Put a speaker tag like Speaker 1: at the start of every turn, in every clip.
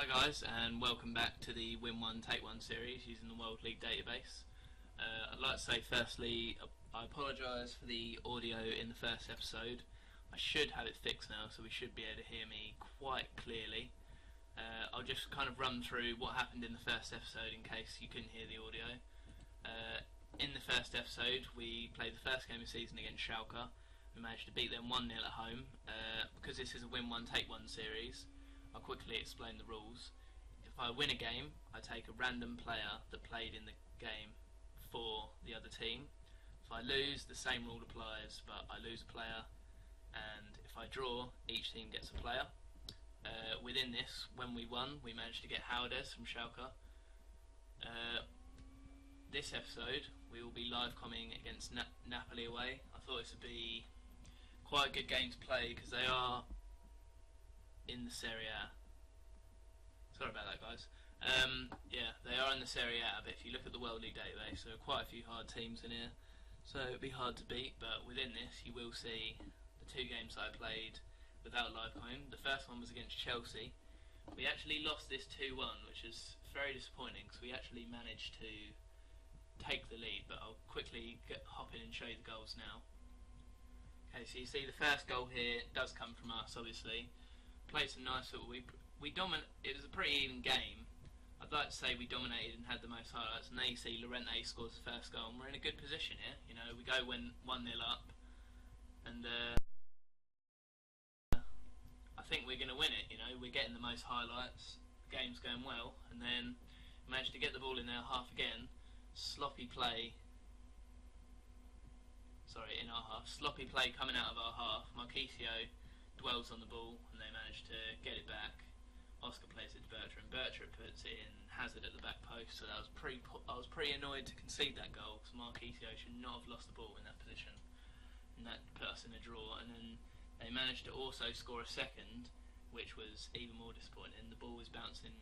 Speaker 1: Hi guys, and welcome back to the Win 1 Take 1 series using the World League database. I'd like to say firstly, I apologise for the audio in the first episode. I should have it fixed now, so we should be able to hear me quite clearly. I'll just kind of run through what happened in the first episode in case you couldn't hear the audio. In the first episode, we played the first game of the season against Schalke. We managed to beat them 1-0 at home. Because this is a Win 1 Take 1 series, I'll quickly explain the rules. If I win a game, I take a random player that played in the game for the other team. If I lose, the same rule applies, but I lose a player, and if I draw, each team gets a player. Within this, when we won, we managed to get Howdes from Schalke. This episode, we will be live coming against Napoli away. I thought this would be quite a good game to play because they are in the Serie A. Sorry about that, guys. Yeah, they are in the Serie A, but if you look at the World League database, there are quite a few hard teams in here, so it'll be hard to beat. But within this, you will see the two games that I played without live coming. The first one was against Chelsea. We actually lost this 2-1, which is very disappointing because we actually managed to take the lead. But I'll quickly hop in and show you the goals now. Okay, so you see the first goal here does come from us, obviously. Played some nice football. It was a pretty even game. I'd like to say we dominated and had the most highlights. And there you see Llorente scores the first goal, and we're in a good position here. You know, we go 1-0 up, and I think we're going to win it. You know, we're getting the most highlights. The game's going well, and then managed to get the ball in their half again. Sloppy play. Sorry, in our half. Sloppy play coming out of our half. Marquisio dwells on the ball and they manage to get it back. Oscar plays it to Bertrand. Bertrand puts it in Hazard at the back post. So I was pretty annoyed to concede that goal because Marquisio should not have lost the ball in that position, and that put us in a draw. And then they managed to also score a second, which was even more disappointing. The ball was bouncing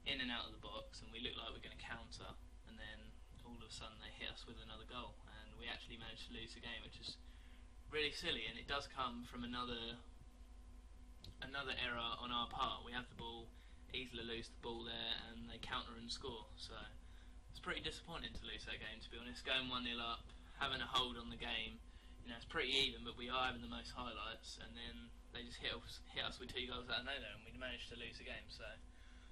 Speaker 1: in and out of the box, and we looked like we were going to counter. And then all of a sudden they hit us with another goal, and we actually managed to lose the game, which is really silly. And it does come from another error on our part. We have the ball, easily lose the ball there, and they counter and score. So it's pretty disappointing to lose that game, to be honest. Going 1-0 up, having a hold on the game, you know, it's pretty even, but we are having the most highlights, and then they just hit us with 2 goals out of nowhere, and we managed to lose the game. So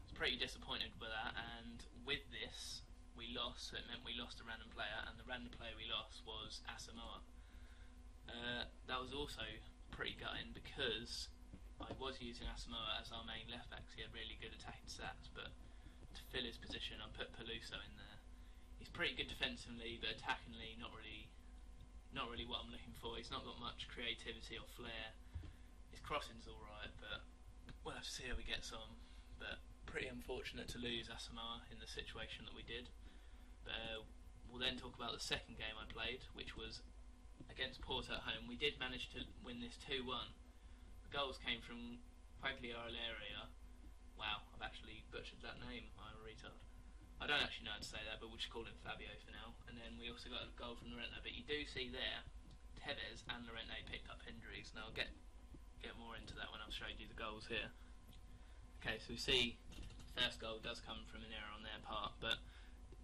Speaker 1: it's pretty disappointed with that. And with this, we lost, so it meant we lost a random player, and the random player we lost was Asamoah. That was also pretty gutting because I was using Asamoah as our main left back because he had really good attacking stats, but to fill his position I put Peluso in there. He's pretty good defensively, but attackingly not really what I'm looking for. He's not got much creativity or flair. His crossing's alright, but we'll have to see how we get on. But pretty unfortunate to lose Asamoah in the situation that we did. But we'll then talk about the second game I played, which was against Porto at home. We did manage to win this 2-1. Goals came from Quagliarella. Wow, I've actually butchered that name. I'm a retard. I don't actually know how to say that, but we'll just call him Fabio for now. And then we also got a goal from Llorente. But you do see there, Tevez and Llorente picked up injuries. Now I'll get more into that when I've showed you the goals here. Okay, so we see the first goal does come from an error on their part, but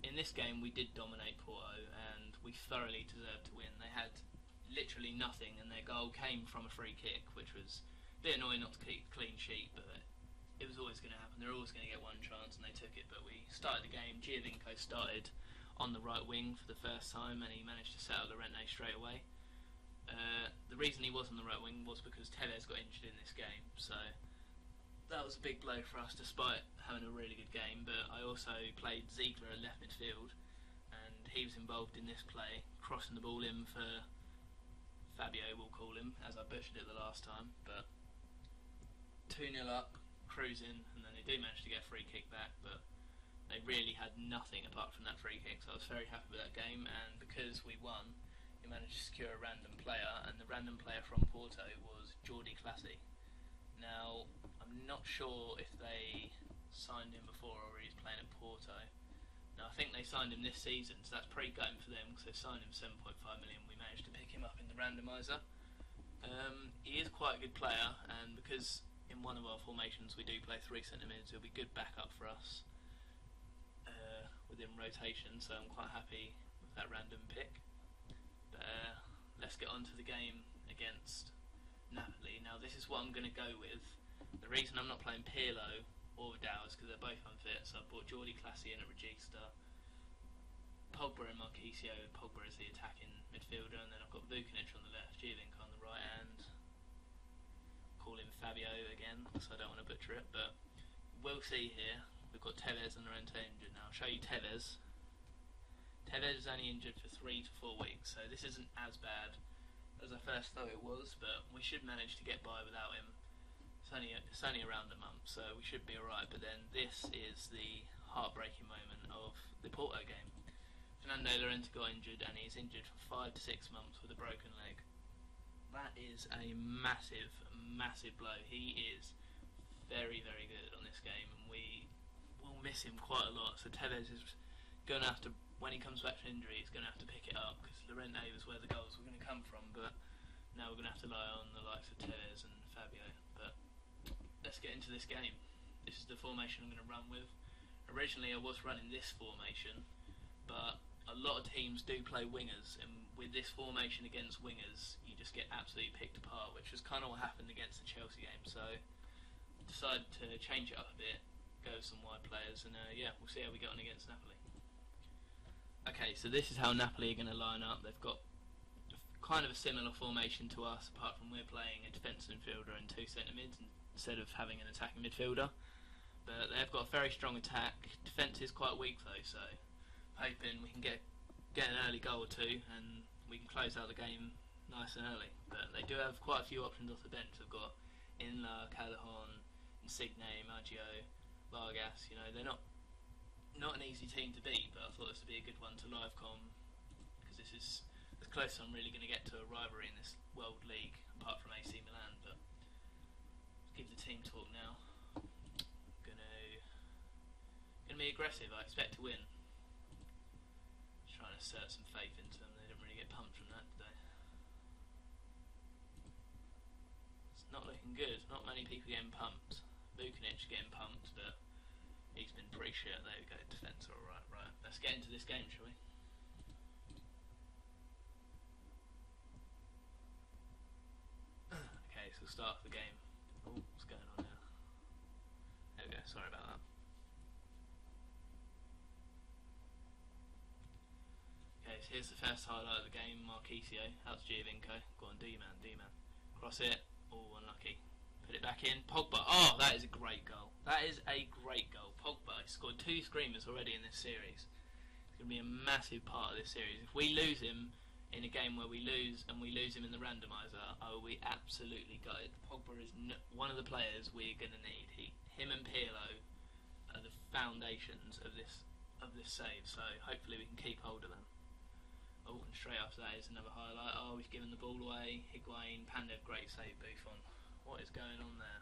Speaker 1: in this game we did dominate Porto and we thoroughly deserved to win. They had literally nothing, and their goal came from a free kick, which was a bit annoying not to keep a clean sheet, but it was always going to happen. They're always going to get one chance, and they took it. But we started the game. Giovinco started on the right wing for the first time, and he managed to set up Llorente straight away. The reason he was on the right wing was because Tevez got injured in this game, so that was a big blow for us despite having a really good game. But I also played Ziegler at left midfield, and he was involved in this play, crossing the ball in for Fabio, we'll call him, as I butchered it the last time. But 2-0 up, cruising, and then they do manage to get a free kick back, but they really had nothing apart from that free kick, so I was very happy with that game. And because we won, we managed to secure a random player, and the random player from Porto was Jordi Classy. Now, I'm not sure if they signed him before or he's playing at Porto. Now, I think they signed him this season, so that's pretty gutting for them because they signed him 7.5 million. We managed to pick him up in the randomiser. He is quite a good player, and because in one of our formations we do play 3 centre mids. It'll be good backup for us within rotation, so I'm quite happy with that random pick. But let's get on to the game against Napoli. Now this is what I'm going to go with. The reason I'm not playing Pirlo or Vidal is because they're both unfit, so I brought Jordi Clasie in at Regista, Pogba and Marquisio. Pogba is the attacking midfielder, and then I've got Vukanic on the left, Giovinco on the right, and call him Fabio again, so I don't want to butcher it, but we'll see here. We've got Tevez and Llorente injured now. I'll show you Tevez. Tevez is only injured for 3 to 4 weeks, so this isn't as bad as I first thought it was, but we should manage to get by without him. It's only around a month, so we should be alright. But then this is the heartbreaking moment of the Porto game. Fernando Llorente got injured, and he's injured for 5 to 6 months with a broken leg. That is a massive, massive blow. He is very, very good on this game, and we will miss him quite a lot. So Tevez is going to have to, when he comes back from injury, he's going to have to pick it up, because Llorente was where the goals were going to come from, but now we're going to have to rely on the likes of Tevez and Fabio. But let's get into this game. This is the formation I'm going to run with. Originally I was running this formation, but a lot of teams do play wingers, and with this formation against wingers you just get absolutely picked apart, which was kind of what happened against the Chelsea game. So I decided to change it up a bit, go with some wide players, and yeah, we'll see how we get on against Napoli. Okay, so this is how Napoli are going to line up. They've got kind of a similar formation to us, apart from we're playing a defensive midfielder and 2 centre mids instead of having an attacking midfielder. But they've got a very strong attack. Defence is quite weak though, so hoping we can get an early goal or two and we can close out the game nice and early. But they do have quite a few options off the bench. They've got Inla, Callahan, Insigne, Maggio, Vargas. You know, they're not an easy team to beat, but I thought this would be a good one to livecom, because this is as close as I'm really going to get to a rivalry in this World League, apart from AC Milan. But let's give the team talk now. Gonna be aggressive. I expect to win. Just trying to assert some faith into them. They didn't really get pumped from that today. It's not looking good. Not many people getting pumped. Vukanic getting pumped, but he's been pretty shit. There we go. Defence alright. Right. Let's get into this game, shall we? Okay, so we'll start the game. Oh, what's going on now? There we go. Sorry about that. Okay, so here's the first highlight of the game. Marquisio, out to Giovinco. Go on, D-man. Cross it. Oh, unlucky. Put it back in. Pogba. Oh, that is a great goal. That is a great goal. Pogba scored 2 screamers already in this series. It's going to be a massive part of this series. If we lose him in a game where we lose, and we lose him in the randomiser, I will be absolutely gutted. Pogba is one of the players we're going to need. Him and Pirlo are the foundations of this save, so hopefully we can keep hold of them. Oh, and straight after that is another highlight. Oh, we've given the ball away. Higuain, Pandev, great save, Buffon. What is going on there?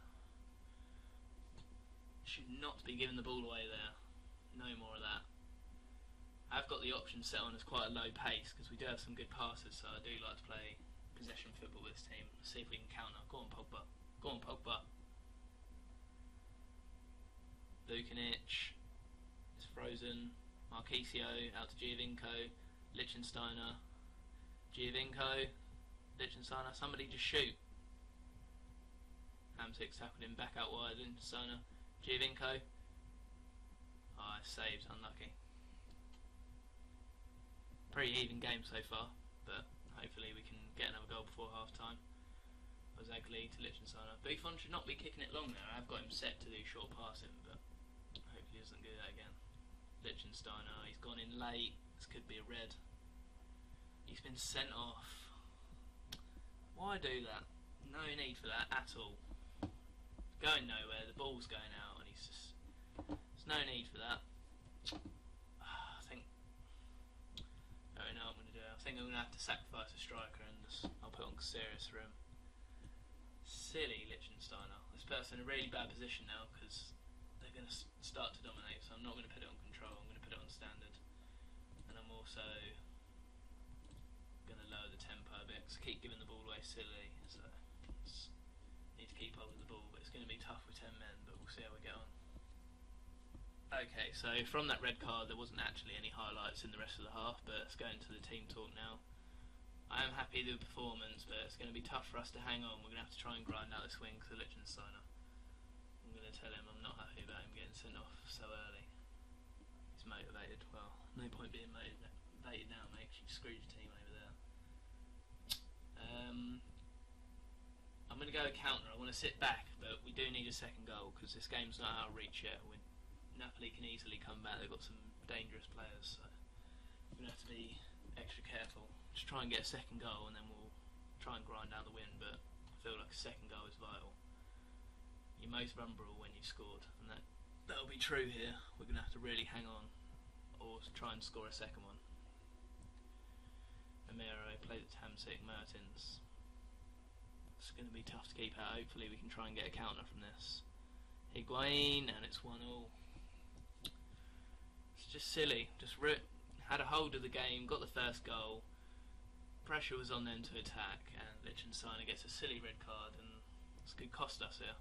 Speaker 1: Should not be giving the ball away there. No more of that. I've got the option set on as quite a low pace, because we do have some good passes, so I do like to play possession football with this team. Let's see if we can counter. Go on, Pogba. Go on, Pogba. Vukanic is frozen. Marquisio out to Giovinco. Lichtensteiner, Giovinco, Lichtensteiner, somebody just shoot. Hamsik tackled him back out wide. Lichtensteiner, Giovinco. Ah, saved, unlucky. Pretty even game so far, but hopefully we can get another goal before half time. Ozagli to Lichtensteiner. Buffon should not be kicking it long there. I've got him set to do short passing, but hopefully he doesn't do that again. Lichtensteiner, he's gone in late. This could be a red. He's been sent off. Why do that? No need for that at all. It's going nowhere, the ball's going out, and he's just... There's no need for that. I think... I don't know what I'm going to do. I think I'm going to have to sacrifice a striker, and I'll put on Caceres for him. Silly Lichtensteiner. This puts us in a really bad position now, because they're going to start to dominate, so I'm not going to put it on control, I'm going to put it on standard. And I'm also going to keep giving the ball away silly, so need to keep hold of the ball, but it's going to be tough with 10 men, but we'll see how we get on. Okay, so from that red card there wasn't actually any highlights in the rest of the half, but let's go into the team talk now. I am happy with the performance, but it's going to be tough for us to hang on. We're going to have to try and grind out this win because of Liechtensteiner. I'm going to tell him I'm not happy about him getting sent off so early. He's motivated. Well, no point being motivated now, mate, 'cause you screwed your team over there. I'm going to go counter. I want to sit back, but we do need a second goal because this game's not out of reach yet. Napoli can easily come back. They've got some dangerous players, so we're going to have to be extra careful. Just try and get a second goal and then we'll try and grind out the win, but I feel like a second goal is vital. You're most vulnerable when you've scored, and that'll be true here. We're going to have to really hang on or try and score a second one. Amiro played at Tamsik, Mertens. It's going to be tough to keep out. Hopefully we can try and get a counter from this. Higuain, and it's 1-1. It's just silly. Just had a hold of the game, got the first goal. Pressure was on them to attack, and Liechtensteiner gets a silly red card, and this could cost us here.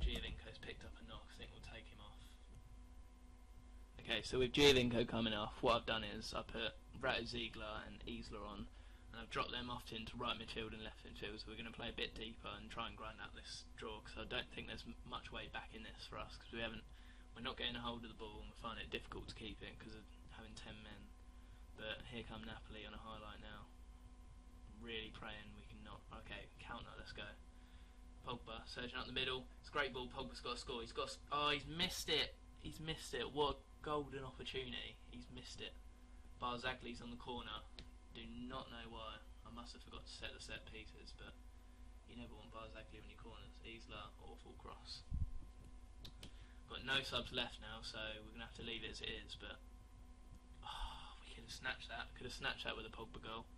Speaker 1: Giovinco's picked up a knock. I think we'll take him off. Okay, so with Giovinco coming off, what I've done is I put Rato Ziegler and Isla on, and I've dropped them off into right midfield and left midfield, so we're going to play a bit deeper and try and grind out this draw, because I don't think there's much way back in this for us, because we're not getting a hold of the ball and we find it difficult to keep it because of having 10 men. But here come Napoli on a highlight now. I'm really praying we can not. Okay, counter, let's go. Pogba surging up the middle. It's a great ball. Pogba's got to score. He's missed it. He's missed it. What a golden opportunity. He's missed it. Barzagli's on the corner. Do not know why. I must have forgot to set the set pieces, but you never want Barzagli on your corners. Isla, awful cross. Got no subs left now, so we're going to have to leave it as it is, but we could have snatched that. Could have snatched that with a Pogba goal,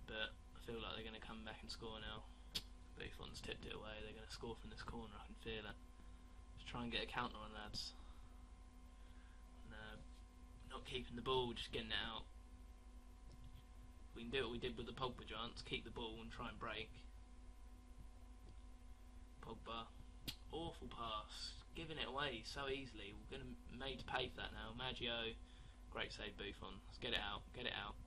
Speaker 1: but I feel like they're going to come back and score now. Buffon's tipped it away. They're going to score from this corner. I can feel it. Let's try and get a counter on, lads. No, not keeping the ball, just getting it out. We can do what we did with the Pogba chance. Keep the ball and try and break. Pogba, awful pass, giving it away so easily. We're going to made to pay for that now. Maggio, great save Buffon. Let's get it out. Get it out.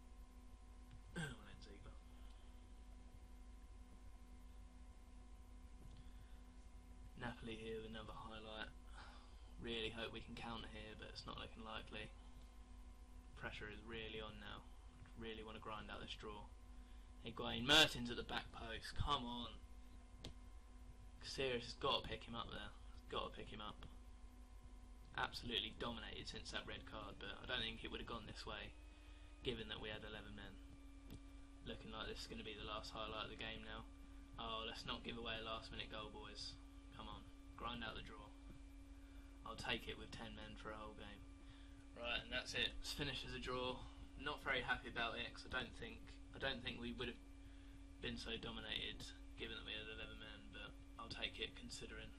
Speaker 1: Napoli here with another highlight. Really hope we can counter here, but it's not looking likely. Pressure is really on now. Really want to grind out this draw. Higuain, Mertens at the back post. Come on. Caceres has got to pick him up there. Got to pick him up. Absolutely dominated since that red card, but I don't think it would have gone this way, given that we had 11 men. Looking like this is going to be the last highlight of the game now. Oh, let's not give away a last minute goal, boys. Come on, grind out the draw. I'll take it with 10 men for a whole game. Right, and that's it. It's finished as a draw. Not very happy about it, because I don't think we would have been so dominated given that we had 11 men, but I'll take it considering.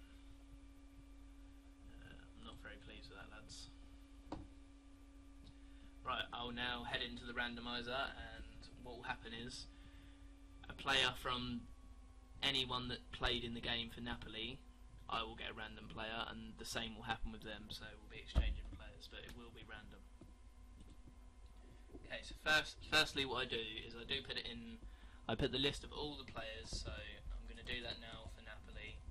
Speaker 1: I'm not very pleased with that, lads. Right, I'll now head into the randomiser, and what will happen is a player from anyone that played in the game for Napoli, I will get a random player, and the same will happen with them, so we'll be exchanging players, but it will be random. Okay, so firstly what I do is I put it in, I put the list of all the players, so I'm going to do that now for Napoli,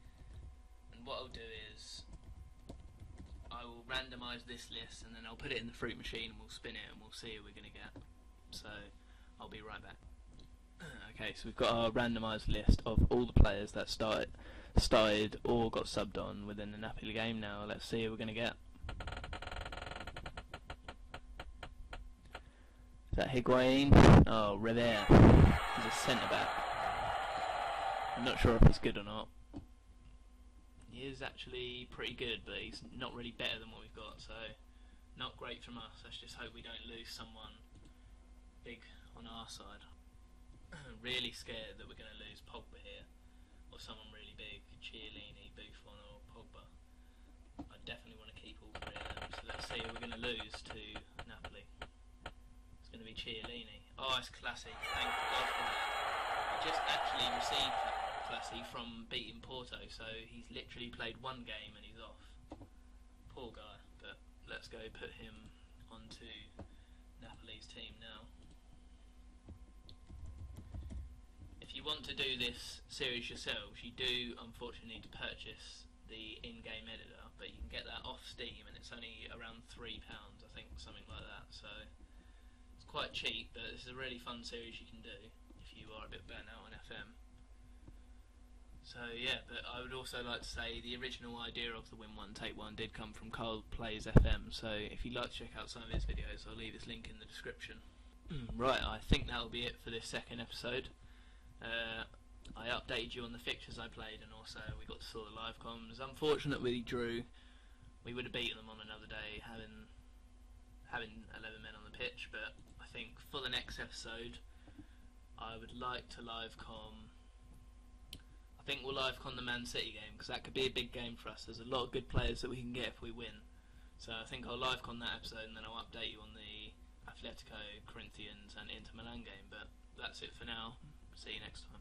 Speaker 1: and what I'll do is I will randomise this list and then I'll put it in the fruit machine and we'll spin it and we'll see who we're going to get, so I'll be right back. Okay, so we've got our randomised list of all the players that started or got subbed on within the Napoli game. Now let's see who we're going to get. Is that Higuain? Oh, Rivera. He's a centre back. I'm not sure if he's good or not. He is actually pretty good, but he's not really better than what we've got, so not great from us. Let's just hope we don't lose someone big on our side. Really scared that we're going to lose Pogba here, or someone really big, Chiellini, Buffon or Pogba. I definitely want to keep all three of them, so let's see who we're going to lose to Napoli. It's going to be Chiellini. Oh, it's classic, thank God for that. I just actually received classy from beating Porto, so he's literally played one game and he's off. Poor guy, but let's go put him onto Napoli's team now. If you want to do this series yourselves, you do unfortunately need to purchase the in-game editor, but you can get that off Steam and it's only around £3, I think, something like that, so it's quite cheap, but this is a really fun series you can do if you are a bit burnt out on FM. So yeah, but I would also like to say the original idea of the Win One Take One did come from Karl Plays FM, so if you'd like to check out some of his videos, I'll leave his link in the description. Right, I think that'll be it for this second episode. I updated you on the fixtures I played, and also we got to saw the live comms. Unfortunately we drew. We would have beaten them on another day, having 11 men on the pitch, but I think for the next episode I would like to live com. I think we'll live con the Man City game, because that could be a big game for us. There's a lot of good players that we can get if we win, so I think I'll live con that episode and then I'll update you on the Atletico, Corinthians and Inter Milan game. But that's it for now. See you next time.